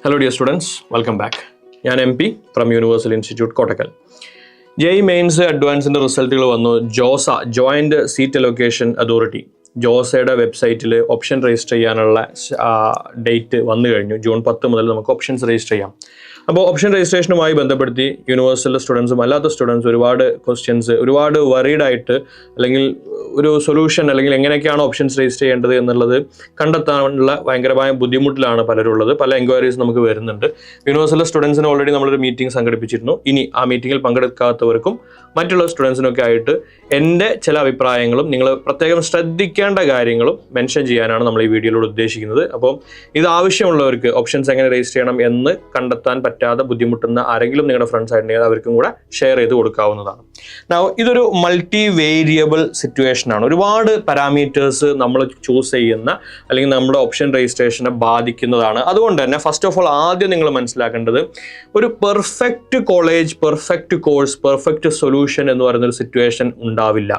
Hello dear students, welcome back. ഞാൻ MP from Universal Institute Kottakkal. JEE Mains അഡ്വാൻസിൻ്റെ റിസൾട്ടുകൾ വന്നു. JoSAA joint seat allocation authority ജോസയുടെ വെബ്സൈറ്റിൽ ഓപ്ഷൻ രജിസ്റ്റർ ചെയ്യാനുള്ള ഡേറ്റ് വന്നു കഴിഞ്ഞു. ജൂൺ 10 മുതൽ നമുക്ക് ഓപ്ഷൻസ് രജിസ്റ്റർ ചെയ്യാം. അപ്പോൾ ഓപ്ഷൻ രജിസ്ട്രേഷനുമായി ബന്ധപ്പെടുത്തി യൂണിവേഴ്സിറ്റിയിലെ സ്റ്റുഡൻസും അല്ലാത്ത സ്റ്റുഡൻസ് ഒരുപാട് ക്വസ്റ്റ്യൻസ്, ഒരുപാട് വറീഡായിട്ട് അല്ലെങ്കിൽ ഒരു സൊല്യൂഷൻ അല്ലെങ്കിൽ എങ്ങനെയൊക്കെയാണ് ഓപ്ഷൻസ് രജിസ്റ്റർ ചെയ്യേണ്ടത് എന്നുള്ളത് കണ്ടെത്താനുള്ള ഭയങ്കരമായ ബുദ്ധിമുട്ടിലാണ് പലരുള്ളത്. പല എൻക്വയറീസ് നമുക്ക് വരുന്നുണ്ട്. യൂണിവേഴ്സിറ്റിയിലെ സ്റ്റുഡൻസിന് ഓൾറെഡി നമ്മളൊരു മീറ്റിംഗ് സംഘടിപ്പിച്ചിരുന്നു. ഇനി ആ മീറ്റിങ്ങിൽ പങ്കെടുക്കാത്തവർക്കും മറ്റുള്ള സ്റ്റുഡൻസിനൊക്കെ ആയിട്ട് എൻ്റെ ചില അഭിപ്രായങ്ങളും നിങ്ങൾ പ്രത്യേകം ശ്രദ്ധിക്കേണ്ട കാര്യങ്ങളും മെൻഷൻ ചെയ്യാനാണ് നമ്മൾ ഈ വീഡിയോയിലൂടെ ഉദ്ദേശിക്കുന്നത്. അപ്പം ഇത് ആവശ്യമുള്ളവർക്ക് ഓപ്ഷൻസ് എങ്ങനെ രജിസ്റ്റർ ചെയ്യണം എന്ന് കണ്ടെത്താൻ പറ്റാതെ ബുദ്ധിമുട്ടുന്ന ആരെങ്കിലും നിങ്ങളുടെ ഫ്രണ്ട്സ് ആയിട്ടുണ്ടെങ്കിൽ അവർക്കും കൂടെ ഷെയർ ചെയ്ത് കൊടുക്കാവുന്നതാണ്. ഇതൊരു മൾട്ടി വേരിയബിൾ സിറ്റുവേഷൻ ആണ്. ഒരുപാട് പാരാമീറ്റേഴ്സ് നമ്മൾ ചൂസ് ചെയ്യുന്ന അല്ലെങ്കിൽ നമ്മുടെ ഓപ്ഷൻ രജിസ്ട്രേഷനെ ബാധിക്കുന്നതാണ്. അതുകൊണ്ട് തന്നെ ഫസ്റ്റ് ഓഫ് ഓൾ ആദ്യം നിങ്ങൾ മനസ്സിലാക്കേണ്ടത് ഒരു perfect college, perfect course, perfect solution എന്ന് പറയുന്നൊരു സിറ്റുവേഷൻ ഉണ്ടാവില്ല.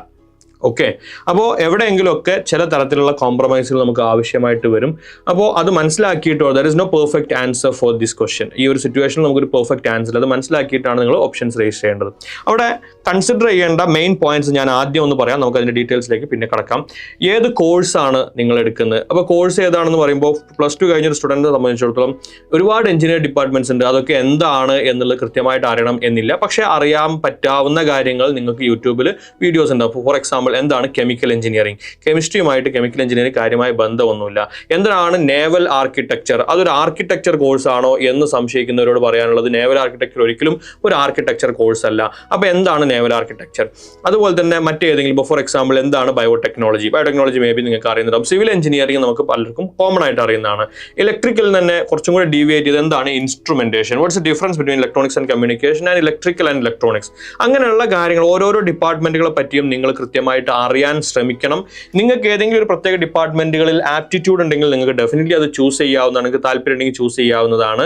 ഓക്കെ, അപ്പോൾ എവിടെയെങ്കിലുമൊക്കെ ചില തരത്തിലുള്ള കോംപ്രമൈസുകൾ നമുക്ക് ആവശ്യമായിട്ട് വരും. അപ്പോൾ അത് മനസ്സിലാക്കിയിട്ടോ there is no perfect answer for this question. ഈ ഒരു സിറ്റുവേഷനിൽ നമുക്കൊരു പെർഫെക്റ്റ് ആൻസർ അത് മനസ്സിലാക്കിയിട്ടാണ് നിങ്ങൾ ഓപ്ഷൻസ് രജിസ്റ്റർ ചെയ്യേണ്ടത്. അവിടെ കൺസിഡർ ചെയ്യേണ്ട മെയിൻ പോയിന്റ്സ് ഞാൻ ആദ്യം ഒന്ന് പറയാം, നമുക്ക് അതിൻ്റെ ഡീറ്റെയിൽസിലേക്ക് പിന്നെ കടക്കാം. ഏത് കോഴ്സാണ് നിങ്ങൾ എടുക്കുന്നത്? അപ്പോൾ കോഴ്സ് ഏതാണെന്ന് പറയുമ്പോൾ +2 കഴിഞ്ഞൊരു സ്റ്റുഡൻറ്റിനെ സംബന്ധിച്ചിടത്തോളം ഒരുപാട് എഞ്ചിനീയറിംഗ് ഡിപ്പാർട്ട്മെന്റ്സ് ഉണ്ട്. അതൊക്കെ എന്താണ് എന്നുള്ളത് കൃത്യമായിട്ട് അറിയണം എന്നില്ല. പക്ഷേ അറിയാൻ പറ്റാവുന്ന കാര്യങ്ങൾ നിങ്ങൾക്ക് യൂട്യൂബിൽ വീഡിയോസ് ഉണ്ടാവും. ഫോർ എക്സാമ്പിൾ എന്താണ് കെമിക്കൽ എഞ്ചിനീയറിംഗ്? കെമിസ്ട്രിയുമായിട്ട് കെമിക്കൽ എഞ്ചിനീയറിംഗ് കാര്യമായ ബന്ധമൊന്നുമില്ല. എന്താണ് നേവൽ ആർക്കിടെക്ചർ? അതൊരു ആർക്കിടെക്ചർ കോഴ്സ് ആണോ എന്ന് സംശയിക്കുന്നവരോട് പറയാനുള്ളത്, നേവൽ ആർക്കിടെക്ചർ ഒരിക്കലും ഒരു ആർക്കിടെക്ചർ കോഴ്സ് അല്ല. അപ്പോൾ എന്താണ് നേവൽ ആർക്കിടെക്ചർ? അതുപോലെ തന്നെ മറ്റേതെങ്കിലും ഇപ്പോൾ ഫോർ എക്സാമ്പിൾ എന്താണ് ബയോടെക്നോളജി? ബയോടെക്നോളജി മേ ബി നിങ്ങൾക്ക് അറിയുന്നുണ്ടാവും. സിവിൽ എഞ്ചിനീയറിംഗ് നമുക്ക് പലർക്കും കോമൺ ആയിട്ട് അറിയുന്നതാണ്. ഇലക്ട്രിക്കലിൽ തന്നെ കുറച്ചും കൂടി ഡീവിയേറ്റ് ചെയ്ത് എന്താണ് instrumentation? What's the difference between electronics and communication and electrical and electronics? അങ്ങനെയുള്ള കാര്യങ്ങൾ ഓരോരോ ഡിപ്പാർട്ട്മെന്റുകളെ പറ്റിയും നിങ്ങൾ കൃത്യമായിട്ട് അറിയാൻ ശ്രമിക്കണം. നിങ്ങൾക്ക് ഏതെങ്കിലും ഒരു പ്രത്യേക ഡിപ്പാർട്ട്മെന്റുകളിൽ ആപ്റ്റിറ്റ്യൂഡ് ഉണ്ടെങ്കിൽ നിങ്ങൾക്ക് ഡെഫിനറ്റ്ലി അത് ചൂസ് ചെയ്യാവുന്നതാണ്. നിങ്ങൾക്ക് താല്പര്യം ഉണ്ടെങ്കിൽ ചൂസ് ചെയ്യാവുന്നതാണ്.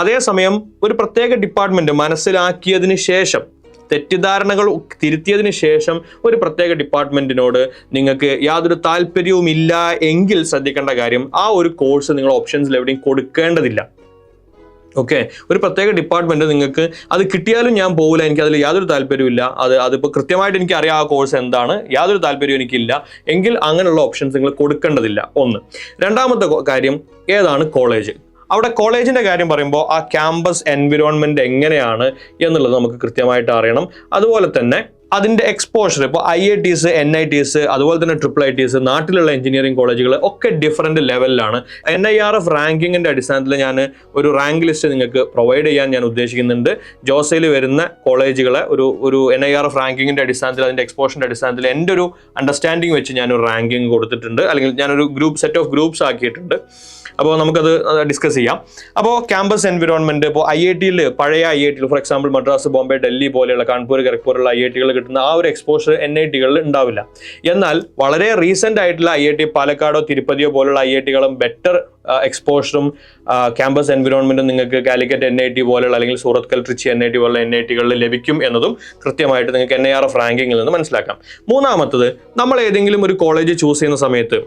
അതേസമയം ഒരു പ്രത്യേക ഡിപ്പാർട്ട്മെന്റ് മനസ്സിലാക്കിയതിന് ശേഷം, തെറ്റിദ്ധാരണകൾ തിരുത്തിയതിന് ശേഷം ഒരു പ്രത്യേക ഡിപ്പാർട്ട്മെന്റിനോട് നിങ്ങൾക്ക് യാതൊരു താല്പര്യവുമില്ല എങ്കിൽ ശ്രദ്ധിക്കേണ്ട കാര്യം, ആ ഒരു കോഴ്സ് നിങ്ങൾ ഓപ്ഷൻസിൽ എവിടെയും കൊടുക്കേണ്ടതില്ല. ഓക്കെ, ഒരു പ്രത്യേക ഡിപ്പാർട്ട്മെന്റ് നിങ്ങൾക്ക് അത് കിട്ടിയാലും ഞാൻ പോകില്ല, എനിക്ക് അതിൽ യാതൊരു താല്പര്യമില്ല, അതിപ്പോൾ കൃത്യമായിട്ട് എനിക്ക് അറിയാം ആ കോഴ്സ് എന്താണ്, യാതൊരു താല്പര്യവും എനിക്കില്ല എങ്കിൽ അങ്ങനെയുള്ള ഓപ്ഷൻസ് നിങ്ങൾ കൊടുക്കേണ്ടതില്ല. ഒന്ന്. രണ്ടാമത്തെ കാര്യം, ഏതാണ് കോളേജ്? അവിടെ കോളേജിൻ്റെ കാര്യം പറയുമ്പോൾ ആ ക്യാമ്പസ് എൻവിറോൺമെൻറ്റ് എങ്ങനെയാണ് എന്നുള്ളത് നമുക്ക് കൃത്യമായിട്ട് അറിയണം. അതുപോലെ തന്നെ അതിൻ്റെ എക്സ്പോഷർ, ഇപ്പോൾ IITs, NITs, അതുപോലെ തന്നെ IIITs, നാട്ടിലുള്ള എഞ്ചിനീയറിംഗ് കോളേജുകൾ ഒക്കെ ഡിഫറൻറ്റ് ലെവലിലാണ്. NIRF റാങ്കിങ്ങിൻ്റെ അടിസ്ഥാനത്തിൽ ഞാൻ ഒരു റാങ്ക് ലിസ്റ്റ് നിങ്ങൾക്ക് പ്രൊവൈഡ് ചെയ്യാൻ ഞാൻ ഉദ്ദേശിക്കുന്നുണ്ട്. ജോസയിൽ വരുന്ന കോളേജുകളെ ഒരു NIRF റാങ്കിങ്ങിൻ്റെ അടിസ്ഥാനത്തിൽ, അതിൻ്റെ എക്സ്പോഷറിൻ്റെ അടിസ്ഥാനത്തിൽ എൻ്റെ ഒരു അണ്ടർസ്റ്റാൻഡിങ് വെച്ച് ഞാനൊരു റാങ്കിങ് കൊടുത്തിട്ടുണ്ട്, അല്ലെങ്കിൽ ഞാനൊരു സെറ്റ് ഓഫ് ഗ്രൂപ്പ്സ് ആക്കിയിട്ടുണ്ട്. അപ്പോൾ നമുക്കത് ഡിസ്കസ് ചെയ്യാം. അപ്പോൾ ക്യാമ്പസ് എൻവിറോൺമെൻറ്റ്, ഇപ്പോൾ IITയിൽ, പഴയ IITയിൽ ഫോർ എക്സാമ്പിൾ മദ്രാസ്, ബോംബെ, ഡൽഹി പോലെയുള്ള, കാൺപൂർ, ഖരഗ്പൂരുള്ള IITകൾ കിട്ടുന്ന ആ ഒരു എക്സ്പോഷർ NITകളിൽ ഉണ്ടാവില്ല. എന്നാൽ വളരെ റീസെൻ്റ് ആയിട്ടുള്ള IIT പാലക്കാടോ തിരുപ്പതിയോ പോലുള്ള IITകളും ബെറ്റർ എക്സ്പോഷറും ക്യാമ്പസ് എൻവിറോൺമെൻറ്റും നിങ്ങൾക്ക് കാലിക്കറ്റ് NIT പോലെയുള്ള അല്ലെങ്കിൽ സൂറത്ത് ട്രിച്ചി NIT പോലുള്ള NITകളിൽ ലഭിക്കും എന്നതും കൃത്യമായിട്ട് നിങ്ങൾക്ക് NIRF റാങ്കിങ്ങിൽ നിന്ന് മനസ്സിലാക്കാം. മൂന്നാമത്തത്, നമ്മൾ ഏതെങ്കിലും ഒരു കോളേജ് ചൂസ് ചെയ്യുന്ന സമയത്ത്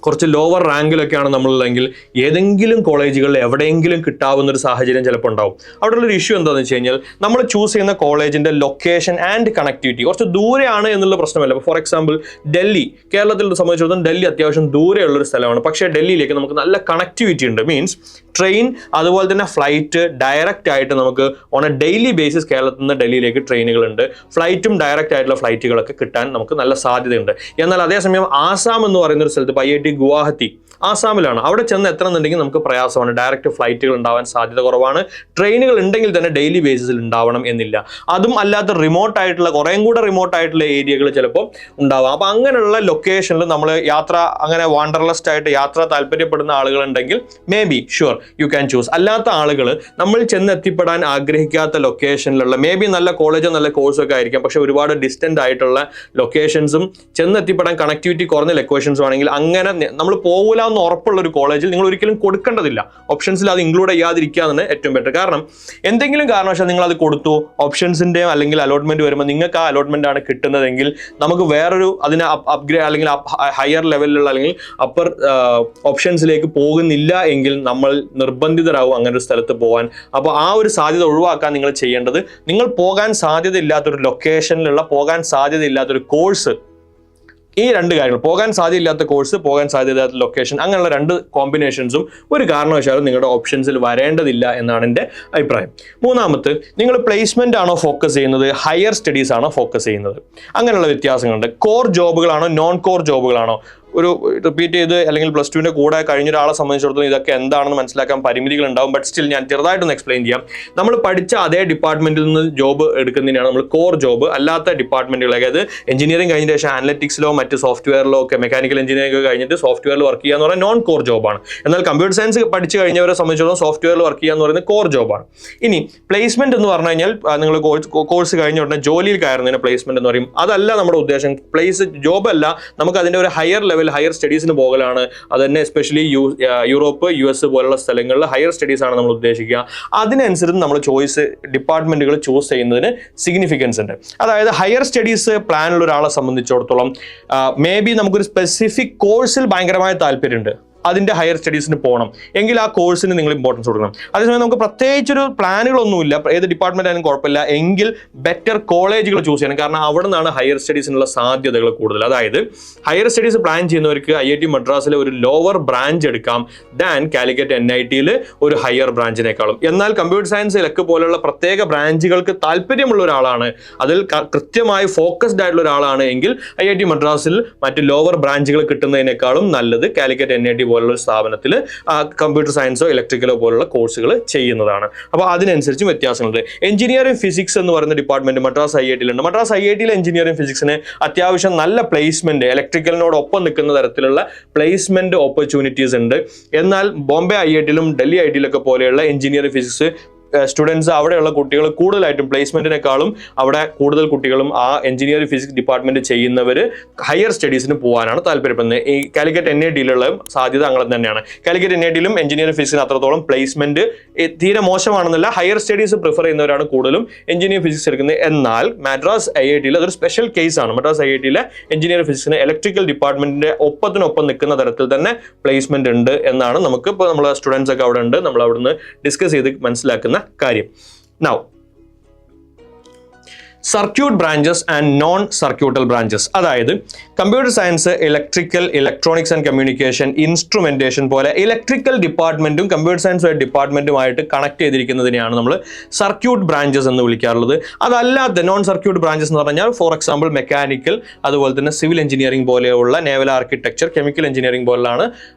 കുറച്ച് ലോവർ റാങ്കിലൊക്കെയാണ് നമ്മളുള്ളതെങ്കിൽ ഏതെങ്കിലും കോളേജുകളിൽ എവിടെയെങ്കിലും കിട്ടാവുന്ന ഒരു സാഹചര്യം ചിലപ്പോൾ ഉണ്ടാവും. അവിടെയുള്ളൊരു ഇഷ്യൂ എന്താണെന്ന് വെച്ച് കഴിഞ്ഞാൽ, നമ്മൾ ചൂസ് ചെയ്യുന്ന കോളേജിൻ്റെ ലൊക്കേഷൻ ആൻഡ് കണക്ടിവിറ്റി കുറച്ച് ദൂരെയാണ് എന്നുള്ള പ്രശ്നമല്ല. ഫോർ എക്സാമ്പിൾ ഡൽഹി, കേരളത്തിൽ സംബന്ധിച്ചിടത്തോളം ഡൽഹി അത്യാവശ്യം ദൂരെയുള്ളൊരു സ്ഥലമാണ്. പക്ഷേ ഡൽഹിയിലേക്ക് നമുക്ക് നല്ല കണക്ടിവിറ്റി ഉണ്ട്. മീൻസ് ട്രെയിൻ, അതുപോലെ തന്നെ ഫ്ലൈറ്റ് ഡയറക്റ്റ് ആയിട്ട് നമുക്ക് ഓൺ എ ഡെയിലി ബേസിസ് കേരളത്തിൽ നിന്ന് ഡൽഹിയിലേക്ക് ട്രെയിനുകളുണ്ട്. ഫ്ലൈറ്റും ഡയറക്റ്റ് ആയിട്ടുള്ള ഫ്ലൈറ്റുകളൊക്കെ കിട്ടാൻ നമുക്ക് നല്ല സാധ്യതയുണ്ട്. എന്നാൽ അതേസമയം ആസാം എന്ന് പറയുന്ന ഒരു സ്ഥലത്ത്, IIT ഗുവാഹത്തി ആസാമിലാണ്, അവിടെ ചെന്ന് എത്തണമെന്നുണ്ടെങ്കിൽ നമുക്ക് പ്രയാസമാണ്. ഡയറക്റ്റ് ഫ്ലൈറ്റുകൾ ഉണ്ടാവാൻ സാധ്യത കുറവാണ്. ട്രെയിനുകൾ ഉണ്ടെങ്കിൽ തന്നെ ഡെയിലി ബേസിസിൽ ഉണ്ടാവണം എന്നില്ല. അതും അല്ലാത്ത റിമോട്ടായിട്ടുള്ള, കുറേയും കൂടെ റിമോട്ടായിട്ടുള്ള ഏരിയകൾ ചിലപ്പോൾ ഉണ്ടാവാം. അപ്പോൾ അങ്ങനെയുള്ള ലൊക്കേഷനിൽ നമ്മൾ യാത്ര, അങ്ങനെ വാണ്ടർലസ്റ്റ് ആയിട്ട് യാത്ര താല്പര്യപ്പെടുന്ന ആളുകളുണ്ടെങ്കിൽ may be sure you can choose. അല്ലാത്ത ആളുകൾ നമ്മൾ ചെന്നെത്തിപ്പെടാൻ ആഗ്രഹിക്കാത്ത ലൊക്കേഷനിലുള്ള, മേ ബി നല്ല കോളേജോ നല്ല കോഴ്സൊക്കെ ആയിരിക്കാം, പക്ഷെ ഒരുപാട് ഡിസ്റ്റൻ്റ് ആയിട്ടുള്ള ലൊക്കേഷൻസും ചെന്നെത്തിപ്പെടാൻ കണക്ടിവിറ്റി കുറഞ്ഞ ലൊക്കേഷൻസും ആണെങ്കിൽ അങ്ങനെ നമ്മൾ പോകില്ല എന്ന് ഉറപ്പുള്ള ഒരു കോളേജിൽ നിങ്ങൾ ഒരിക്കലും കൊടുക്കേണ്ടതില്ല. ഓപ്ഷൻസിൽ അത് ഇൻക്ലൂഡ് ചെയ്യാതിരിക്കുകയാണ് ഏറ്റവും ബെറ്റർ. കാരണം എന്തെങ്കിലും കാരണവശാൽ നിങ്ങൾ അത് കൊടുത്തു, ഓപ്ഷൻസിന്റെ അല്ലെങ്കിൽ അലോട്ട്മെന്റ് വരുമ്പോൾ നിങ്ങൾക്ക് ആ അലോട്ട്മെന്റ് ആണ് കിട്ടുന്നതെങ്കിൽ നമുക്ക് വേറൊരു അതിനെ അപ്ഗ്രേഡ് അല്ലെങ്കിൽ ഹയർ ലെവലിലുള്ള അല്ലെങ്കിൽ അപ്പർ ഓപ്ഷൻസിലേക്ക് പോകുന്നില്ല എങ്കിൽ നമ്മൾ നിർബന്ധിതരാകും അങ്ങനെ ഒരു സ്ഥലത്ത് പോകാൻ. അപ്പോൾ ആ ഒരു സാധ്യത ഒഴിവാക്കാൻ നിങ്ങൾ ചെയ്യേണ്ടത്, നിങ്ങൾ പോകാൻ സാധ്യത ഇല്ലാത്തൊരു ലൊക്കേഷനിലുള്ള പോകാൻ സാധ്യത ഇല്ലാത്തൊരു കോഴ്സ്, ഈ രണ്ട് കാര്യങ്ങൾ, പോകാൻ സാധ്യതയില്ലാത്ത കോഴ്സ്, പോകാൻ സാധ്യതയില്ലാത്ത ലൊക്കേഷൻ, അങ്ങനെയുള്ള രണ്ട് കോമ്പിനേഷൻസും ഒരു കാരണവശാലും നിങ്ങളുടെ ഓപ്ഷൻസിൽ വരേണ്ടതില്ല എന്നാണ് എൻ്റെ അഭിപ്രായം. മൂന്നാമത്, നിങ്ങൾ പ്ലേസ്മെന്റ് ആണോ ഫോക്കസ് ചെയ്യുന്നത്, ഹയർ സ്റ്റഡീസ് ആണോ ഫോക്കസ് ചെയ്യുന്നത്, അങ്ങനെയുള്ള വ്യത്യാസങ്ങളുണ്ട്. കോർ ജോബുകളാണോ നോൺ കോർ ജോബുകളാണോ? ഒരു റിപ്പീറ്റ് ചെയ്ത് അല്ലെങ്കിൽ പ്ലസ് ടുവിൻ്റെ കൂടെ കഴിഞ്ഞ ഒരാളെ സംബന്ധിച്ചിടത്തോളം ഇതൊക്കെ എന്താണെന്ന് മനസ്സിലാക്കാൻ പരിമിതികൾ ഉണ്ടാവും. ബട്ട് സ്റ്റിൽ ഞാൻ ചെറുതായിട്ടൊന്ന് എക്സ്പ്ലെയിൻ ചെയ്യാം. നമ്മൾ പഠിച്ച അതേ ഡിപ്പാർട്ട്മെന്റിൽ നിന്ന് ജോബ് എടുക്കുന്നതിനാണ് നമ്മൾ കോർ ജോബ്. അല്ലാത്ത ഡിപ്പാർട്ട്മെന്റുകൾ, അതായത് എഞ്ചിനീയറിംഗ് കഴിഞ്ഞ ശേഷം അനലറ്റിക്സിലോ മറ്റ് സോഫ്റ്റ്വെയറിലോ ഒക്കെ മെക്കാനിക്കൽ എഞ്ചിനീയറിംഗ് ഒക്കെ കഴിഞ്ഞിട്ട് സോഫ്റ്റ്വെയറിൽ വർക്ക് ചെയ്യുക എന്ന് പറയുന്നത് നോൺ കോർ ജോബാണ്. എന്നാൽ കമ്പ്യൂട്ടർ സയൻസ് പഠിച്ച് കഴിഞ്ഞവരെ സംബന്ധിച്ചിടത്തോളം സോഫ്റ്റ്വെയറിൽ വർക്ക് ചെയ്യുക എന്ന് പറയുന്നത് കോർ ജോബാണ്. ഇനി പ്ലേസ്മെന്റ് എന്ന് പറഞ്ഞു കഴിഞ്ഞാൽ നിങ്ങൾ കോഴ്സ് കഴിഞ്ഞ ഉടനെ ജോലിയിൽ കയറുന്നതിന് പ്ലേസ്മെന്റ് എന്ന് പറയും. അതല്ല നമ്മുടെ ഉദ്ദേശം. ജോബ് അല്ല, നമുക്ക് അതിന്റെ ഒരു ഹയർ ലെവൽ, ഹയർ സ്റ്റഡീസിന് പോകലാണ്. അത് തന്നെ എസ്പെഷ്യലി യൂറോപ്പ്, US പോലുള്ള സ്ഥലങ്ങളിൽ ഹയർ സ്റ്റഡീസ് ആണ് നമ്മൾ ഉദ്ദേശിക്കുക. അതിനനുസരിച്ച് നമ്മൾ ഡിപ്പാർട്ട്മെന്റുകൾ ചൂസ് ചെയ്യുന്നതിന് സിഗ്നിഫിക്കൻസ് ഉണ്ട്. അതായത് ഹയർ സ്റ്റഡീസ് പ്ലാനുള്ള ഒരാളെ സംബന്ധിച്ചിടത്തോളം മേ ബി നമുക്കൊരു സ്പെസിഫിക് കോഴ്സിൽ ഭയങ്കരമായ താല്പര്യമുണ്ട്, അതിന്റെ ഹയർ സ്റ്റഡീസിന് പോകണം എങ്കിൽ ആ കോഴ്സിന് നിങ്ങൾ ഇമ്പോർട്ടൻസ് കൊടുക്കണം. അതേസമയം നമുക്ക് പ്രത്യേകിച്ചൊരു പ്ലാനുകളൊന്നുമില്ല, ഏത് ഡിപ്പാർട്ട്മെന്റ് ആയാലും കുഴപ്പമില്ല എങ്കിൽ ബെറ്റർ കോളേജുകൾ ചൂസ് ചെയ്യണം. കാരണം അവിടെ നിന്നാണ് ഹയർ സ്റ്റഡീസിനുള്ള സാധ്യതകൾ കൂടുതൽ. അതായത് ഹയർ സ്റ്റഡീസ് പ്ലാൻ ചെയ്യുന്നവർക്ക് IIT മദ്രാസിലെ ഒരു ലോവർ ബ്രാഞ്ച് എടുക്കാം ദാൻ കാലിക്കറ്റ് NITയിൽ ഒരു ഹയർ ബ്രാഞ്ചിനേക്കാളും. എന്നാൽ കമ്പ്യൂട്ടർ സയൻസ് ഇലക്ക് പോലുള്ള പ്രത്യേക ബ്രാഞ്ചുകൾക്ക് താല്പര്യമുള്ള ഒരാളാണ്, അതിൽ കൃത്യമായി ഫോക്കസ്ഡ് ആയിട്ടുള്ള ഒരാളാണ് എങ്കിൽ IIT മദ്രാസിൽ മറ്റ് ലോവർ ബ്രാഞ്ചുകൾ കിട്ടുന്നതിനേക്കാളും നല്ലത് കാലിക്കറ്റ് NIT പോലുള്ള സ്ഥാപനത്തിൽ കമ്പ്യൂട്ടർ സയൻസോ ഇലക്ട്രിക്കലോ പോലുള്ള കോഴ്സുകൾ ചെയ്യുന്നതാണ്. അപ്പോൾ അതിനനുസരിച്ച് വ്യത്യാസങ്ങളുണ്ട്. എഞ്ചിനീയറിംഗ് ഫിസിക്സ് എന്ന് പറയുന്ന ഡിപ്പാർട്ട്മെന്റ് മദ്രാസ് IITയിലുണ്ട്. മദ്രാസ് IITയിലെ എഞ്ചിനീയറിംഗ് ഫിസിക്സിന് അത്യാവശ്യം നല്ല പ്ലേസ്മെന്റ്, ഇലക്ട്രിക്കലിനോടൊപ്പം നിൽക്കുന്ന തരത്തിലുള്ള പ്ലേസ്മെന്റ് ഓപ്പർച്യൂണിറ്റീസ് ഉണ്ട്. എന്നാൽ ബോംബെ IITയിലും ഡൽഹി IITയിലൊക്കെ പോലെയുള്ള എഞ്ചിനീയറിംഗ് ഫിസിക്സ് സ്റ്റുഡൻസ്, അവിടെയുള്ള കുട്ടികൾ കൂടുതലായിട്ടും പ്ലേസ്മെന്റിനേക്കാളും അവിടെ കൂടുതൽ കുട്ടികളും ആ എഞ്ചിനീയറിംഗ് ഫിസിക്സ് ഡിപ്പാർട്ട്മെന്റ് ചെയ്യുന്നവർ ഹയർ സ്റ്റഡീസിന് പോകാനാണ് താല്പര്യപ്പെടുന്നത്. ഈ കാലിക്കറ്റ് NITയിലുള്ള സാധ്യത അങ്ങനെ തന്നെയാണ്. കാലിക്കറ്റ് NITയിലും എഞ്ചിനീയറിംഗ് ഫിസിക്സിന് അത്രത്തോളം പ്ലേസ്മെന്റ് തീരെ മോശമാണെന്നല്ല, ഹയർ സ്റ്റഡീസ് പ്രിഫർ ചെയ്യുന്നവരാണ് കൂടുതലും എഞ്ചിനീയറിംഗ് ഫിസിക്സ് എടുക്കുന്നത്. എന്നാൽ മദ്രാസ് IITയിൽ അതൊരു സ്പെഷ്യൽ കേസാണ്. മദ്രാസ് IITയിലെ എഞ്ചിനീയറിംഗ് ഫിസിക്സിന് ഇലക്ട്രിക്കൽ ഡിപ്പാർട്ട്മെന്റിന്റെ ഒപ്പത്തിനൊപ്പം നിൽക്കുന്ന തരത്തിൽ തന്നെ പ്ലേസ്മെന്റ് ഉണ്ട് എന്നാണ് നമുക്ക് ഇപ്പോൾ നമ്മളെ സ്റ്റുഡൻസ് ഒക്കെ അവിടെ ഉണ്ട്, നമ്മൾ അവിടുന്ന് ഡിസ്കസ് ചെയ്ത് മനസ്സിലാക്കുന്ന കാര്യം. Now, circuit branches and non circuital branches, അതായത് computer science, electrical, electronics and communication, instrumentation പോലെ ഇലക്ട്രിക്കൽ ഡിപ്പാർട്ട്മെന്റും കമ്പ്യൂട്ടർ സയൻസ് ഡിപ്പാർട്ട്മെന്റുമായിട്ട് കണക്ട് ചെയ്തിരിക്കുന്നതിനെയാണ് നമ്മൾ സർക്യൂട്ട് ബ്രാഞ്ചസ് എന്ന് വിളിക്കാറുള്ളത്. അതല്ലാതെ നോൺ സർക്യൂട്ട് ബ്രാഞ്ചസ് എന്ന് പറഞ്ഞാൽ ഫോർ എക്സാമ്പിൾ മെക്കാനിക്കൽ, അതുപോലെ തന്നെ സിവിൽ എഞ്ചിനീയറിംഗ് പോലെയുള്ള നേവൽ ആർക്കിടെക്ചർ, കെമിക്കൽ എഞ്ചിനീയറിംഗ് പോലെയാണ്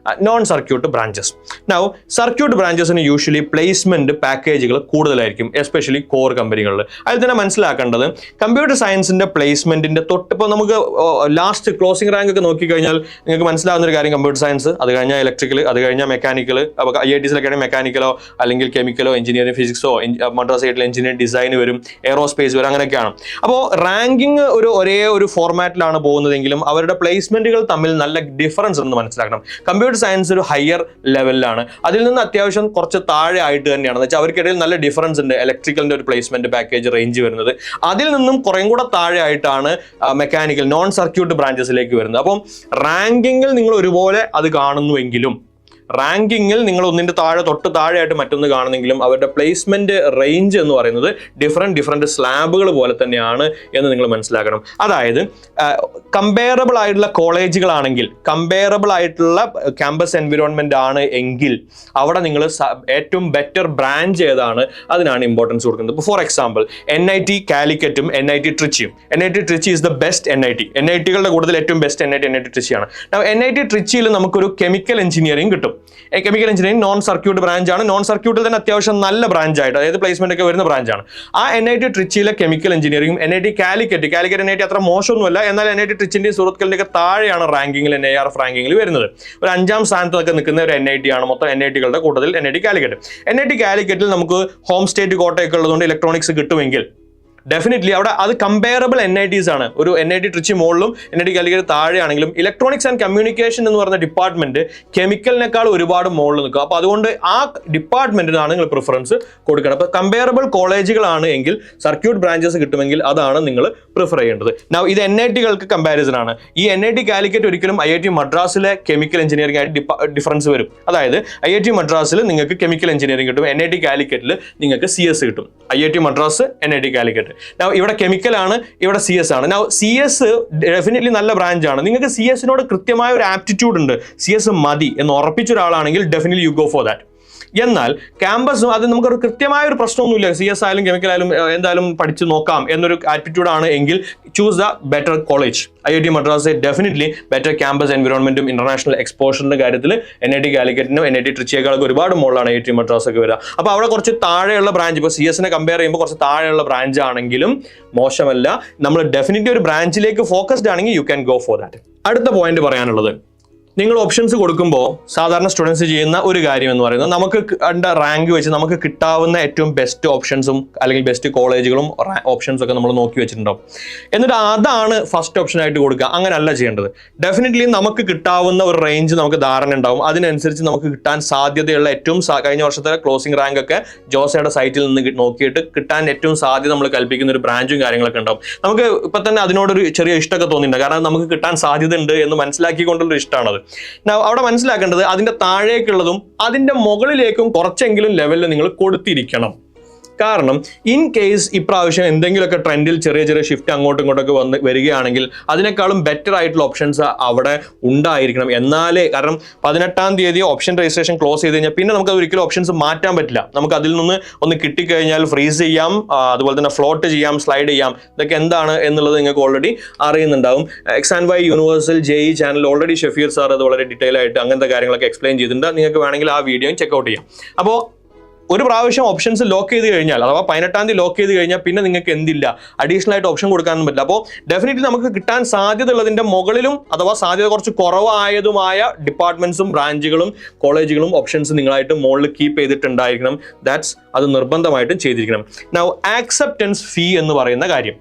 non circuit branches. Now circuit ബ്രാഞ്ചസിന് യൂഷ്വലി പ്ലേസ്മെന്റ് പാക്കേജുകൾ കൂടുതലായിരിക്കും, എസ്പെഷ്യലി കോർ കമ്പനികളിൽ. അതിൽ തന്നെ മനസ്സിലാക്കേണ്ടത് കമ്പ്യൂട്ടർ സയൻസിന്റെ പ്ലേസ്മെന്റിന്റെ തൊട്ടിപ്പോൾ നമുക്ക് ലാസ്റ്റ് ക്ലോസിംഗ് റാങ്ക് ഒക്കെ നോക്കിക്കഴിഞ്ഞാൽ നിങ്ങൾക്ക് മനസ്സിലാവുന്ന ഒരു കാര്യം, കമ്പ്യൂട്ടർ സയൻസ്, അത് കഴിഞ്ഞാൽ ഇലക്ട്രിക്കൽ, അത് കഴിഞ്ഞാൽ മെക്കാനിക്കൽ, അപ്പോൾ IITസിലൊക്കെ ആണെങ്കിൽ മെക്കാനിക്കലോ അല്ലെങ്കിൽ കെമിക്കലോ എഞ്ചിനീയറിംഗ് ഫിസിക്സോ, മദ്രാസ് IITയിൽ എഞ്ചിനീയറിംഗ് ഡിസൈൻ വരും, എയറോസ്പേസ് വരും, അങ്ങനെയൊക്കെയാണ്. അപ്പോൾ റാങ്കിങ് ഒരേ ഒരു ഫോർമാറ്റിലാണ് പോകുന്നതെങ്കിലും അവരുടെ പ്ലേസ്മെന്റുകൾ തമ്മിൽ നല്ല ഡിഫറൻസ് എന്ന് മനസ്സിലാക്കണം. കമ്പ്യൂട്ടർ സയൻസ് ഒരു ഹയർ ലെവലിലാണ്, അതിൽ നിന്ന് അത്യാവശ്യം കുറച്ച് താഴെ ആയിട്ട് തന്നെയാണ്. എന്ന് വെച്ചാൽ അവർക്കിടയിൽ നല്ല ഡിഫറൻസ് ഉണ്ട്. ഇലക്ട്രിക്കലിന്റെ ഒരു പ്ലേസ്മെന്റ് പാക്കേജ് റേഞ്ച് വരുന്നത് അതിൽ നിന്നും കുറേം കൂടെ താഴെ ആയിട്ടാണ് മെക്കാനിക്കൽ, നോൺ സർക്യൂട്ട് ബ്രാഞ്ചസിലേക്ക് വരുന്നത്. അപ്പം റാങ്കിങ്ങിൽ നിങ്ങൾ ഒരുപോലെ അത് കാണുന്നുവെങ്കിലും റാങ്കിങ്ങിൽ നിങ്ങൾ ഒന്നിന്റെ തൊട്ട് താഴെയായിട്ട് മറ്റൊന്ന് കാണുന്നെങ്കിലും അവരുടെ പ്ലേസ്മെന്റ് റേഞ്ച് എന്ന് പറയുന്നത് ഡിഫറെന്റ് സ്ലാബുകൾ പോലെ തന്നെയാണ് എന്ന് നിങ്ങൾ മനസ്സിലാക്കണം. അതായത് കമ്പയറബിൾ ആയിട്ടുള്ള കോളേജുകളാണെങ്കിൽ, കമ്പയറബിൾ ആയിട്ടുള്ള ക്യാമ്പസ് എൻവിറോൺമെന്റ് ആണ് എങ്കിൽ അവിടെ നിങ്ങൾ ഏറ്റവും ബെറ്റർ ബ്രാഞ്ച് ഏതാണ് അതിനാണ് ഇമ്പോർട്ടൻസ് കൊടുക്കുന്നത്. ഇപ്പോൾ ഫോർ എക്സാമ്പിൾ NIT കാലിക്കറ്റും NIT ട്രിച്ചിയും. NIT Trichy is the best NITകളുടെ കൂടുതൽ ഏറ്റവും ബെസ്റ്റ് NIT ട്രിച്ചിയാണ്. NIT ട്രിച്ചിയിൽ നമുക്കൊരു കെമിക്കൽ എഞ്ചിനീയറിംഗ് കിട്ടും. കെമിക്കൽ എഞ്ചിനീയറിംഗ് നോൺ സർക്യൂട്ട് ബ്രാഞ്ചാണ്. നോൺ സർക്യൂട്ടിൽ തന്നെ അത്യാവശ്യം നല്ല ബ്രാഞ്ചായിട്ട്, അതായത് പ്ലേസ്മെന്റ് ഒക്കെ വരുന്ന ബ്രാഞ്ചാണ്. ആ NIT ട്രിച്ചിയിലെ കെമിക്കൽ എഞ്ചിനീയറിംഗും NIT കാലിക്കറ്റ് NIT അത്ര മോശമൊന്നുമല്ല, എന്നാൽ NIT ട്രിച്ചിന്റെയും സൂറത്കലിന്റെ ഒക്കെ താഴെയാണ് റാങ്കിങ്ങിൽ, NIRF റാങ്കിങ്ങിൽ വരുന്നത്. ഒരു 5ാം സ്ഥാനത്തൊക്കെ നിൽക്കുന്ന ഒരു NIT ആണ് മൊത്തം NITകളുടെ കൂട്ടത്തിൽ NIT കാലിക്കറ്റ്. NIT കാലിക്കറ്റിൽ നമുക്ക് ഹോം സ്റ്റേറ്റ് കോട്ടയൊക്കെ ഉള്ളതുകൊണ്ട് ഇലക്ട്രോണിക്സ് കിട്ടുമെങ്കിൽ ഡെഫിനറ്റ്ലി അവിടെ അത് കമ്പയറബിൾ NITs ആണ്. ഒരു NIT ട്രിച്ചി മുകളിലും NIT കാലിക്കറ്റ് താഴെയാണെങ്കിലും ഇലക്ട്രോണിക്സ് ആൻഡ് കമ്മ്യൂണിക്കേഷൻ എന്ന് പറഞ്ഞ ഡിപ്പാർട്ട്മെന്റ് കെമിക്കലിനേക്കാൾ ഒരുപാട് മുകളിൽ നിൽക്കുക. അപ്പോൾ അതുകൊണ്ട് ആ ഡിപ്പാർട്ട്മെന്റിനാണ് നിങ്ങൾ പ്രിഫറൻസ് കൊടുക്കണം. അപ്പോൾ കമ്പയറബിൾ കോളേജുകളാണ് എങ്കിൽ സർക്യൂട്ട് ബ്രാഞ്ചസ് കിട്ടുമെങ്കിൽ അതാണ് നിങ്ങൾ പ്രിഫർ ചെയ്യേണ്ടത്. ഇത് NITകൾക്ക് കമ്പാരിസൺ ആണ്. ഈ NIT കാലിക്കറ്റ് ഒരിക്കലും IIT മദ്രാസിലെ കെമിക്കൽ എഞ്ചിനീയറിംഗ് ആയിട്ട് ഡിഫറൻസ് വരും. അതായത് IIT മദ്രാസിൽ നിങ്ങൾക്ക് കെമിക്കൽ എഞ്ചിനീയറിംഗ് കിട്ടും, NIT കാലിക്കറ്റിൽ നിങ്ങൾക്ക് CS കിട്ടും. IIT Madras, NIT Calicut. ഇവിടെ കെമിക്കലാണ്, ഇവിടെ CS ആണ്. CS ഡെഫിനറ്റ്ലി നല്ല ബ്രാഞ്ചാണ്. നിങ്ങൾക്ക് CS-നോട് കൃത്യമായ ഒരു ആപ്റ്റിറ്റ്യൂഡ് ഉണ്ട്, CS മതി എന്ന് ഉറപ്പിച്ച ഒരാളാണെങ്കിൽ definitely you go for that. എന്നാൽ ക്യാമ്പസും അത് നമുക്കൊരു കൃത്യമായ ഒരു പ്രശ്നമൊന്നുമില്ല, CS ആയാലും കെമിക്കൽ ആയാലും എന്തായാലും പഠിച്ചു നോക്കാം എന്നൊരു ആറ്റിറ്റ്യൂഡ് ആണ് എങ്കിൽ choose the better college. IIT Madras definitely better campus എൻവിറോൺമെന്റും ഇന്റർനാഷണൽ എക്സ്പോഷറിന്റെ കാര്യത്തിൽ NIT കാലിക്കറ്റിനും NIT ട്രിച്ചിയേക്കാളൊക്കെ ഒരുപാട് മുകളിലാണ് IIT മദ്രാസ് ഒക്കെ വരിക. അപ്പോൾ അവിടെ കുറച്ച് താഴെയുള്ള ബ്രാഞ്ച്, ഇപ്പോൾ CS-നെ കമ്പയർ ചെയ്യുമ്പോൾ കുറച്ച് താഴെയുള്ള ബ്രാഞ്ച് ആണെങ്കിലും മോശമല്ല. നമ്മൾ ഡെഫിനറ്റ്ലി ഒരു ബ്രാഞ്ചിലേക്ക് ഫോക്കസ്ഡ് ആണെങ്കിൽ you can go for that. അടുത്ത പോയിന്റ് പറയാനുള്ളത്, നിങ്ങൾ ഓപ്ഷൻസ് കൊടുക്കുമ്പോൾ സാധാരണ സ്റ്റുഡൻസ് ചെയ്യുന്ന ഒരു കാര്യം എന്ന് പറയുന്നത് നമുക്ക് കണ്ട റാങ്ക് വെച്ച് നമുക്ക് കിട്ടാവുന്ന ഏറ്റവും ബെസ്റ്റ് ഓപ്ഷൻസും അല്ലെങ്കിൽ ബെസ്റ്റ് കോളേജുകളും ഓപ്ഷൻസ് ഒക്കെ നമ്മൾ നോക്കി വെച്ചിട്ടുണ്ടാവും. എന്നിട്ട് അതാണ് ഫസ്റ്റ് ഓപ്ഷൻ ആയിട്ട് കൊടുക്കുക. അങ്ങനെയല്ല ചെയ്യേണ്ടത്. ഡെഫിനറ്റ്ലി നമുക്ക് കിട്ടാവുന്ന ഒരു റേഞ്ച് നമുക്ക് ധാരണ ഉണ്ടാവും. അതിനനുസരിച്ച് നമുക്ക് കിട്ടാൻ സാധ്യതയുള്ള ഏറ്റവും കഴിഞ്ഞ വർഷത്തെ ക്ലോസിംഗ് റാങ്ക് ഒക്കെ ജോസയുടെ സൈറ്റിൽ നിന്ന് നോക്കിയിട്ട് കിട്ടാൻ ഏറ്റവും സാധ്യത നമ്മൾ കൽപ്പിക്കുന്ന ഒരു ബ്രാഞ്ചും കാര്യങ്ങളൊക്കെ ഉണ്ടാവും. നമുക്ക് ഇപ്പം തന്നെ അതിനോടൊരു ചെറിയ ഇഷ്ടമൊക്കെ തോന്നിയിട്ടുണ്ട്. കാരണം നമുക്ക് കിട്ടാൻ സാധ്യത ഉണ്ട് എന്ന് മനസ്സിലാക്കിക്കൊണ്ടുള്ള ഇഷ്ടമാണത്. അവിടെ മനസ്സിലാക്കേണ്ടത് അതിന്റെ താഴേക്കുള്ളതും അതിന്റെ മുകളിലേക്കും കുറച്ചെങ്കിലും ലെവലിൽ നിങ്ങൾ കൊടുത്തിരിക്കണം. കാരണം ഇൻ കേസ് ഇപ്രാവശ്യം എന്തെങ്കിലുമൊക്കെ ട്രെൻഡിൽ ചെറിയ ചെറിയ ഷിഫ്റ്റ് അങ്ങോട്ടും ഇങ്ങോട്ടൊക്കെ വരികയാണെങ്കിൽ അതിനേക്കാളും ബെറ്റർ ആയിട്ടുള്ള ഓപ്ഷൻസ് അവിടെ ഉണ്ടായിരിക്കണം. എന്നാലേ, കാരണം 18-ാം തീയതി ഓപ്ഷൻ രജിസ്ട്രേഷൻ ക്ലോസ് ചെയ്ത് കഴിഞ്ഞാൽ പിന്നെ നമുക്ക് ഒരിക്കലും ഓപ്ഷൻസ് മാറ്റാൻ പറ്റില്ല. നമുക്ക് അതിൽ നിന്ന് ഒന്ന് കിട്ടിക്കഴിഞ്ഞാൽ ഫ്രീസ് ചെയ്യാം, അതുപോലെ തന്നെ ഫ്ലോട്ട് ചെയ്യാം, സ്ലൈഡ് ചെയ്യാം. ഇതൊക്കെ എന്താണ് എന്നുള്ളത് നിങ്ങൾക്ക് ഓൾറെഡി അറിയുന്നുണ്ടാവും. X&Y universal JEE channel already Shafeer sir അത് വളരെ ഡീറ്റെയിൽ ആയിട്ട് അങ്ങനത്തെ കാര്യങ്ങളൊക്കെ എക്സ്പ്ലെയിൻ ചെയ്തിട്ടുണ്ട്. നിങ്ങൾക്ക് വേണമെങ്കിൽ ആ വീഡിയോയും ചെക്കൗട്ട് ചെയ്യാം. അപ്പോൾ ഒരു പ്രാവശ്യം ഓപ്ഷൻസ് ലോക്ക് ചെയ്ത് കഴിഞ്ഞാൽ, അഥവാ 18-ാം തീയതി ലോക്ക് ചെയ്ത് കഴിഞ്ഞാൽ പിന്നെ നിങ്ങൾക്ക് എന്തില്ല, അഡീഷണൽ ആയിട്ട് ഓപ്ഷൻ കൊടുക്കാനൊന്നും പറ്റില്ല. അപ്പോൾ ഡെഫിനറ്റ്ലി നമുക്ക് കിട്ടാൻ സാധ്യത ഉള്ളതിന്റെ മുകളിലും അഥവാ സാധ്യത കുറച്ച് കുറവായതുമായ ഡിപ്പാർട്ട്മെന്റ്സും ബ്രാഞ്ചുകളും കോളേജുകളും ഓപ്ഷൻസ് നിങ്ങളായിട്ട് മുകളിൽ കീപ്പ് ചെയ്തിട്ടുണ്ടായിരിക്കണം. അത് നിർബന്ധമായിട്ടും ചെയ്തിരിക്കണം. നൗ ആക്സെപ്റ്റൻസ് ഫീ എന്ന് പറയുന്ന കാര്യം,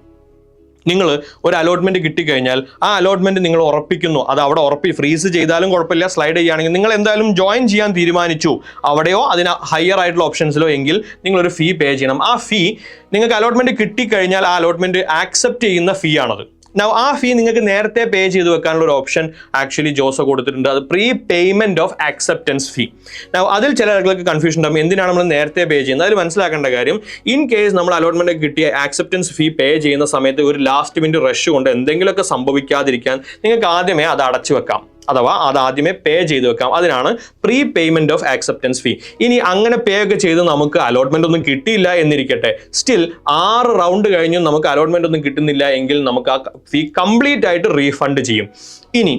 നിങ്ങൾ ഒരു അലോട്ട്മെന്റ് കിട്ടിക്കഴിഞ്ഞാൽ ആ അലോട്ട്മെന്റ് നിങ്ങൾ ഉറപ്പിക്കുന്നു. അത് അവിടെ ഫ്രീസ് ചെയ്താലും കുഴപ്പമില്ല, സ്ലൈഡ് ചെയ്യുകയാണെങ്കിൽ നിങ്ങൾ എന്തായാലും ജോയിൻ ചെയ്യാൻ തീരുമാനിച്ചു അവിടെയോ അതിന് ഹയർ ആയിട്ടുള്ള ഓപ്ഷൻസിലോ എങ്കിൽ നിങ്ങളൊരു ഫീ പേ ചെയ്യണം. ആ ഫീ നിങ്ങൾക്ക് അലോട്ട്മെന്റ് കിട്ടിക്കഴിഞ്ഞാൽ ആ അലോട്ട്മെന്റ് ആക്സെപ്റ്റ് ചെയ്യുന്ന ഫീ ആണത്. ആ ഫീ നിങ്ങൾക്ക് നേരത്തെ പേ ചെയ്ത് വെക്കാനുള്ള ഒരു ഓപ്ഷൻ ആക്ച്വലി ജോസ കൊടുത്തിട്ടുണ്ട്. അത് പ്രീ പേയ്മെന്റ് ഓഫ് ആക്സെപ്റ്റൻസ് ഫീ. അതിൽ ചില ആളുകൾക്ക് കൺഫ്യൂഷൻ ഉണ്ടാകും, എന്തിനാണ് നമ്മൾ നേരത്തെ പേ ചെയ്യുന്നത്. അതിൽ മനസ്സിലാക്കേണ്ട കാര്യം, ഇൻ കേസ് നമ്മൾ അലോട്ട്മെന്റ് കിട്ടിയ ആക്സെപ്റ്റൻസ് ഫീ പേ ചെയ്യുന്ന സമയത്ത് ഒരു ലാസ്റ്റ് മിനിറ്റ് റഷ് കൊണ്ട് എന്തെങ്കിലുമൊക്കെ സംഭവിക്കാതിരിക്കാൻ നിങ്ങൾക്ക് ആദ്യമേ അത് അടച്ചു വെക്കാം, അഥവാ അത് ആദ്യമേ പേ ചെയ്ത് വെക്കാം. അതിനാണ് പ്രീ പേയ്മെന്റ് ഓഫ് ആക്സെപ്റ്റൻസ് ഫീ. ഇനി അങ്ങനെ പേ ഒക്കെ ചെയ്ത് നമുക്ക് അലോട്ട്മെന്റ് ഒന്നും കിട്ടിയില്ല എന്നിരിക്കട്ടെ, സ്റ്റിൽ 6 റൗണ്ട് കഴിഞ്ഞും നമുക്ക് അലോട്ട്മെന്റ് ഒന്നും കിട്ടുന്നില്ല എങ്കിൽ നമുക്ക് ആ ഫീ കംപ്ലീറ്റ് ആയിട്ട് റീഫണ്ട് ചെയ്യും. ഇനി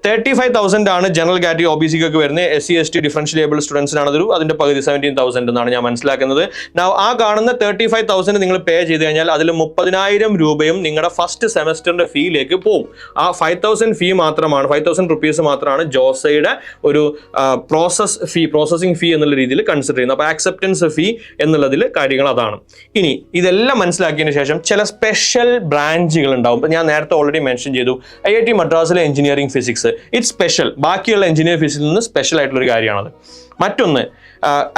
35,000 ആണ് ജനറൽ കാറ്റഗറി OBC-ക്കൊക്കെ വരുന്നത്. SC ST ഡിഫറൻഷ്യൽ ഏബിൾ സ്റ്റുഡൻസിനാണ് അതിന്റെ പകുതി 17,000 എന്നാണ് ഞാൻ മനസ്സിലാക്കുന്നത്. ആ കാണുന്ന 35,000 നിങ്ങൾ പേ ചെയ്ത് കഴിഞ്ഞാൽ അതിൽ 30,000 രൂപയും നിങ്ങളുടെ ഫസ്റ്റ് സെമസ്റ്ററിന്റെ ഫീയിലേക്ക് പോകും. ആ 5,000 ഫീ മാത്രമാണ്, 5,000 റുപ്പീസ് മാത്രമാണ് ജോസയുടെ ഒരു പ്രോസസ്സിംഗ് ഫീ എന്നുള്ള രീതിയിൽ കൺസിഡർ ചെയ്യുന്നത്. അപ്പോൾ ആക്സെപ്റ്റൻസ് ഫീ എന്നുള്ളതിൽ കാര്യങ്ങൾ അതാണ്. ഇനി ഇതെല്ലാം മനസ്സിലാക്കിയതിന് ശേഷം ചില സ്പെഷ്യൽ ബ്രാഞ്ചുകൾ ഉണ്ടാവും. ഞാൻ നേരത്തെ ഓൾറെഡി മെൻഷൻ ചെയ്തു, IIT മദ്രാസിലെ എഞ്ചിനീയറിംഗ് ഫിസിക്സ് ഇറ്റ്സ് സ്പെഷ്യൽ. ബാക്കിയുള്ള എഞ്ചിനീയറിംഗ് ഫിസിക്സിൽ നിന്ന് സ്പെഷ്യൽ ആയിട്ടുള്ള ഒരു കാര്യമാണത്. മറ്റൊന്ന്,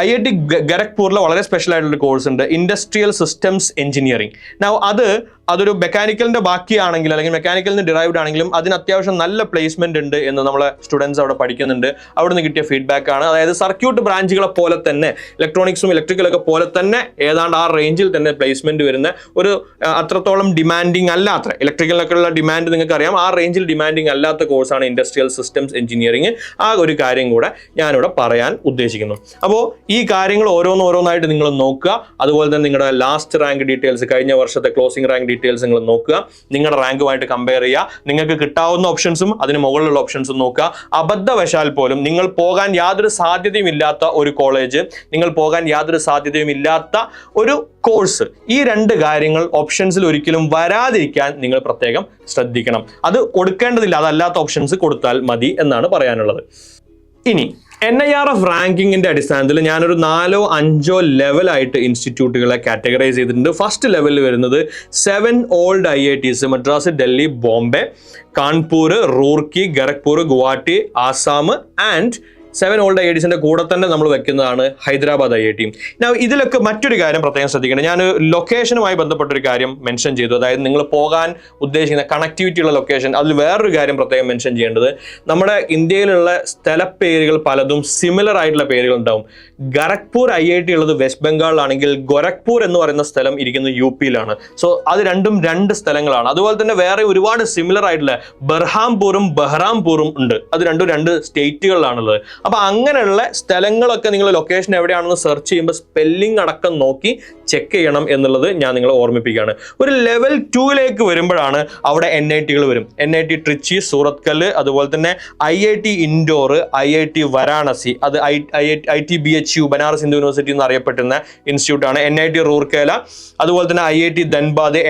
IIT ഖരഗ്പൂരിൽ വളരെ സ്പെഷ്യൽ ആയിട്ടുള്ള കോഴ്സ് ഉണ്ട്, ഇൻഡസ്ട്രിയൽ സിസ്റ്റംസ് എഞ്ചിനീയറിംഗ്. അതൊരു മെക്കാനിക്കലിന്റെ ബാക്കിയാണെങ്കിൽ അല്ലെങ്കിൽ മെക്കാനിക്കലിന് ഡിറൈവ്ഡ് ആണെങ്കിലും അതിന് അത്യാവശ്യം നല്ല പ്ലേസ്മെന്റ് ഉണ്ട് എന്ന് നമ്മളെ സ്റ്റുഡൻസ് അവിടെ പഠിക്കുന്നുണ്ട്. അവിടെ നിന്ന് കിട്ടിയ ഫീഡ്ബാക്ക് ആണ്. അതായത് സർക്യൂട്ട് ബ്രാഞ്ചുകളെ പോലെ തന്നെ ഇലക്ട്രോണിക്സും ഇലക്ട്രിക്കലൊക്കെ പോലെ തന്നെ ഏതാണ്ട് ആ റേഞ്ചിൽ തന്നെ പ്ലേസ്മെന്റ് വരുന്ന ഒരു അത്രത്തോളം ഡിമാൻഡിങ് അല്ലാത്ത, ഇലക്ട്രിക്കലിനൊക്കെ ഉള്ള ഡിമാൻഡ് നിങ്ങൾക്ക് അറിയാം, ആ റേഞ്ചിൽ ഡിമാൻഡിങ് അല്ലാത്ത കോഴ്സാണ് ഇൻഡസ്ട്രിയൽ സിസ്റ്റംസ് എഞ്ചിനീയറിംഗ്. ആ ഒരു കാര്യം കൂടെ ഞാനിവിടെ പറയാൻ ഉദ്ദേശിക്കുന്നു. അപ്പോൾ ഈ കാര്യങ്ങൾ ഓരോന്നായിട്ട് നിങ്ങൾ നോക്കുക. അതുപോലെ തന്നെ നിങ്ങളുടെ ലാസ്റ്റ് റാങ്ക് ഡീറ്റെയിൽസ്, കഴിഞ്ഞ വർഷത്തെ ക്ലോസിംഗ് റാങ്ക് ഡീറ്റെയിൽസ് നിങ്ങൾ നോക്കുക. നിങ്ങളുടെ റാങ്കുമായിട്ട് കമ്പയർ ചെയ്യുക. നിങ്ങൾക്ക് കിട്ടാവുന്ന ഓപ്ഷൻസും അതിന് മുകളിലുള്ള ഓപ്ഷൻസും നോക്കുക. അബദ്ധവശാൽ പോലും നിങ്ങൾ പോകാൻ യാതൊരു സാധ്യതയും ഇല്ലാത്ത ഒരു കോളേജ്, നിങ്ങൾ പോകാൻ യാതൊരു സാധ്യതയും ഇല്ലാത്ത ഒരു കോഴ്സ്, ഈ 2 കാര്യങ്ങൾ ഓപ്ഷൻസിൽ ഒരിക്കലും വരാതിരിക്കാൻ നിങ്ങൾ പ്രത്യേകം ശ്രദ്ധിക്കണം. അത് കൊടുക്കേണ്ടതില്ല, അതല്ലാത്ത ഓപ്ഷൻസ് കൊടുത്താൽ മതി എന്നാണ് പറയാനുള്ളത്. ഇനി NIRF റാങ്കിങ്ങിന്റെ അടിസ്ഥാനത്തിൽ ഞാനൊരു 4-5 ലെവലായിട്ട് ഇൻസ്റ്റിറ്റ്യൂട്ടുകളെ കാറ്റഗറൈസ് ചെയ്തിട്ടുണ്ട്. ഫസ്റ്റ് ലെവലിൽ വരുന്നത് 7 old IITs, Madras, Delhi, Bombay, Kanpur, Roorkee, Kharagpur, Guwahati, Assam and 7 old IITസിന്റെ കൂടെ തന്നെ നമ്മൾ വെക്കുന്നതാണ് ഹൈദരാബാദ് IIT. ഇതിലൊക്കെ മറ്റൊരു കാര്യം പ്രത്യേകം ശ്രദ്ധിക്കണം. ഞാൻ ലൊക്കേഷനുമായി ബന്ധപ്പെട്ടൊരു കാര്യം മെൻഷൻ ചെയ്തു. അതായത് നിങ്ങൾ പോകാൻ ഉദ്ദേശിക്കുന്ന കണക്ടിവിറ്റി ഉള്ള ലൊക്കേഷൻ. അതിൽ വേറൊരു കാര്യം പ്രത്യേകം മെൻഷൻ ചെയ്യേണ്ടത്, നമ്മുടെ ഇന്ത്യയിലുള്ള സ്ഥലപ്പേരുകൾ പലതും സിമിലർ ആയിട്ടുള്ള പേരുകൾ ഉണ്ടാവും. ഗരഖ്പൂർ IIT ഉള്ളത് വെസ്റ്റ് ബംഗാളിലാണെങ്കിൽ ഗോരഖ്പൂർ എന്ന് പറയുന്ന സ്ഥലം ഇരിക്കുന്നത് UPയിലാണ്. സോ അത് രണ്ടും 2 സ്ഥലങ്ങളാണ്. അതുപോലെ തന്നെ വേറെ ഒരുപാട് സിമിലർ ആയിട്ടുള്ള ബർഹാംപൂറും ബഹ്റാംപൂറും ഉണ്ട്. അത് രണ്ടും 2 സ്റ്റേറ്റുകളിലാണുള്ളത്. അപ്പൊ അങ്ങനെയുള്ള സ്ഥലങ്ങളൊക്കെ നിങ്ങൾ ലൊക്കേഷൻ എവിടെയാണെന്ന് സെർച്ച് ചെയ്യുമ്പോൾ സ്പെല്ലിംഗ് അടക്കം നോക്കി ചെക്ക് ചെയ്യണം എന്നുള്ളത് ഞാൻ നിങ്ങളെ ഓർമ്മിപ്പിക്കുകയാണ്. ഒരു ലെവൽ 2ലേക്ക് വരുമ്പോഴാണ് അവിടെ NITകൾ വരും. NIT ട്രിച്ചി, സൂറത്കൽ, അതുപോലെ തന്നെ IIT ഇൻഡോർ, IIT വാരാണസി, അത് ITBHU ബനാറസ് ഹിന്ദു യൂണിവേഴ്സിറ്റി എന്ന് അറിയപ്പെടുന്ന ഇൻസ്റ്റിറ്റ്യൂട്ടാണ്. NIT റൂർക്കേല, അതുപോലെ തന്നെ IIT Dhanbad,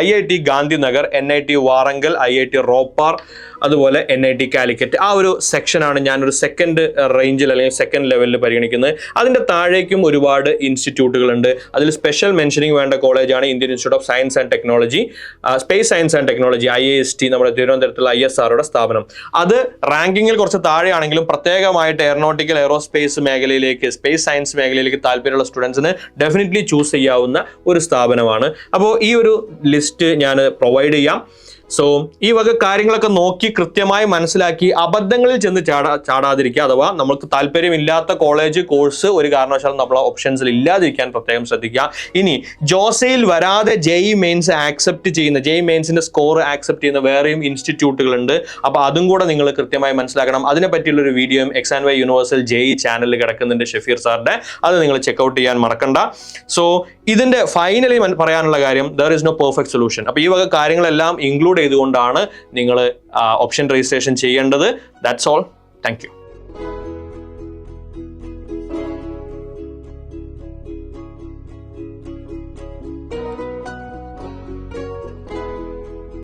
IIT Gandhinagar, NIT Warangal, IIT Ropar, അതുപോലെ NIT കാലിക്കറ്റ്. ആ ഒരു സെക്ഷനാണ് ഞാനൊരു സെക്കൻഡ് റേഞ്ചിൽ അല്ലെങ്കിൽ സെക്കൻഡ് ലെവലിൽ പരിഗണിക്കുന്നത്. അതിൻ്റെ താഴേക്കും ഒരുപാട് ഇൻസ്റ്റിറ്റ്യൂട്ടുകളുണ്ട്. അതിൽ സ്പെഷ്യൽ മെൻഷനിങ് വേണ്ട കോളേജാണ് Indian institute of science and technology, space science and technology, IIST, നമ്മുടെ തിരുവനന്തപുരത്തുള്ള ISROയുടെ സ്ഥാപനം. അത് റാങ്കിങ്ങിൽ കുറച്ച് താഴെയാണെങ്കിലും പ്രത്യേകമായിട്ട് എയറോനോട്ടിക്കൽ, എയറോസ്പേസ് മേഖലയിലേക്ക്, സ്പേസ് സയൻസ് മേഖലയിലേക്ക് താല്പര്യമുള്ള സ്റ്റുഡൻസിന് ഡെഫിനറ്റ്ലി ചൂസ് ചെയ്യാവുന്ന ഒരു സ്ഥാപനമാണ്. അപ്പോൾ ഈ ഒരു ലിസ്റ്റ് ഞാൻ പ്രൊവൈഡ് ചെയ്യാം. സോ ഈ വക കാര്യങ്ങളൊക്കെ നോക്കി കൃത്യമായി മനസ്സിലാക്കി അബദ്ധങ്ങളിൽ ചെന്ന് ചാടാതിരിക്കുക. അഥവാ നമുക്ക് താല്പര്യമില്ലാത്ത കോളേജ്, കോഴ്സ് ഒരു കാരണവശാലും നമ്മളെ ഓപ്ഷൻസിൽ ഇല്ലാതിരിക്കാൻ പ്രത്യേകം ശ്രദ്ധിക്കുക. ഇനി ജോസയിൽ വരാതെ JEE മെയിൻസ് ആക്സെപ്റ്റ് ചെയ്യുന്ന, JEE മെയിൻസിന്റെ സ്കോർ ആക്സെപ്റ്റ് ചെയ്യുന്ന വേറെയും ഇൻസ്റ്റിറ്റ്യൂട്ടുകളുണ്ട്. അപ്പോൾ അതും കൂടെ നിങ്ങൾ കൃത്യമായി മനസ്സിലാക്കണം. അതിനെ പറ്റിയുള്ളൊരു വീഡിയോയും XY യൂണിവേഴ്സൽ JEE ചാനലിൽ കിടക്കുന്നുണ്ട്, ഷഫീർ സാറിന്റെ. അത് നിങ്ങൾ ചെക്കൗട്ട് ചെയ്യാൻ മറക്കണ്ട. സോ ഇതിന്റെ ഫൈനലി പറയാനുള്ള കാര്യം, there is no perfect solution. അപ്പോൾ ഈ വക കാര്യങ്ങളെല്ലാം ഇൻക്ലൂഡ് ചെയ്തുകൊണ്ടാണ് നിങ്ങൾ ഓപ്ഷൻ രജിസ്ട്രേഷൻ ചെയ്യേണ്ടത്. That's all. Thank U.